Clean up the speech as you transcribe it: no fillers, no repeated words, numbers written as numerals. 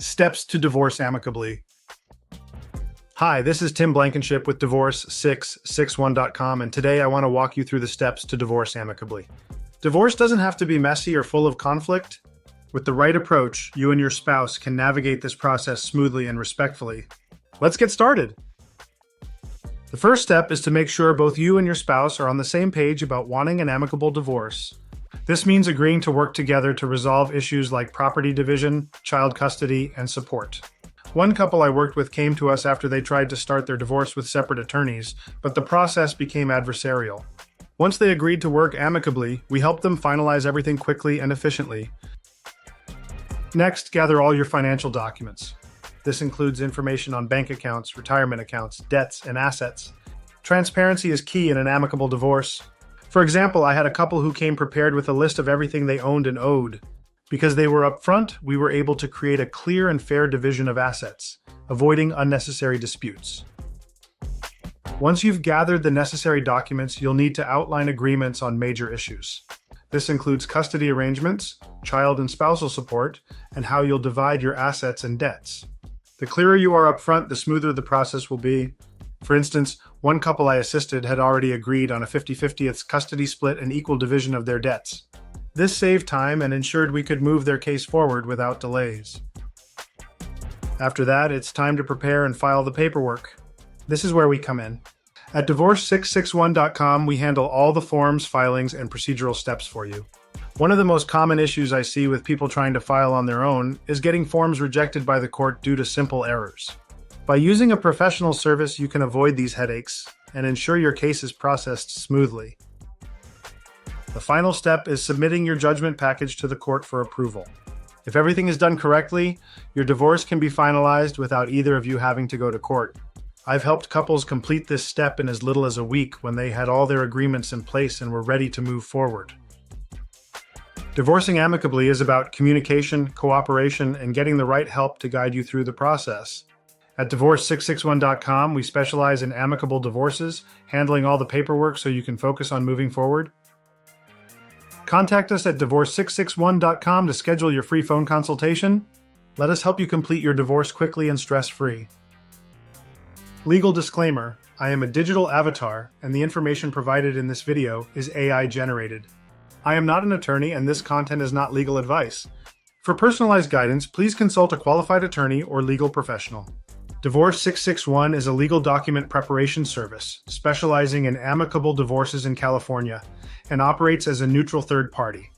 Steps to divorce amicably. Hi, this is Tim Blankenship with Divorce661.com, and today I want to walk you through the steps to divorce amicably. Divorce doesn't have to be messy or full of conflict. With the right approach, you and your spouse can navigate this process smoothly and respectfully. Let's get started. The first step is to make sure both you and your spouse are on the same page about wanting an amicable divorce. This means agreeing to work together to resolve issues like property division, child custody, and support. One couple I worked with came to us after they tried to start their divorce with separate attorneys, but the process became adversarial. Once they agreed to work amicably, we helped them finalize everything quickly and efficiently. Next, gather all your financial documents. This includes information on bank accounts, retirement accounts, debts, and assets. Transparency is key in an amicable divorce. For example, I had a couple who came prepared with a list of everything they owned and owed. Because they were upfront, we were able to create a clear and fair division of assets, avoiding unnecessary disputes. Once you've gathered the necessary documents, you'll need to outline agreements on major issues. This includes custody arrangements, child and spousal support, and how you'll divide your assets and debts. The clearer you are upfront, the smoother the process will be. For instance, one couple I assisted had already agreed on a 50-50 custody split and equal division of their debts. This saved time and ensured we could move their case forward without delays. After that, it's time to prepare and file the paperwork. This is where we come in. At Divorce661.com, we handle all the forms, filings, and procedural steps for you. One of the most common issues I see with people trying to file on their own is getting forms rejected by the court due to simple errors. By using a professional service, you can avoid these headaches and ensure your case is processed smoothly. The final step is submitting your judgment package to the court for approval. If everything is done correctly, your divorce can be finalized without either of you having to go to court. I've helped couples complete this step in as little as a week when they had all their agreements in place and were ready to move forward. Divorcing amicably is about communication, cooperation, and getting the right help to guide you through the process. At Divorce661.com, we specialize in amicable divorces, handling all the paperwork so you can focus on moving forward. Contact us at Divorce661.com to schedule your free phone consultation. Let us help you complete your divorce quickly and stress-free. Legal disclaimer: I am a digital avatar, and the information provided in this video is AI generated. I am not an attorney, and this content is not legal advice. For personalized guidance, please consult a qualified attorney or legal professional. Divorce661 is a legal document preparation service specializing in amicable divorces in California and operates as a neutral third party.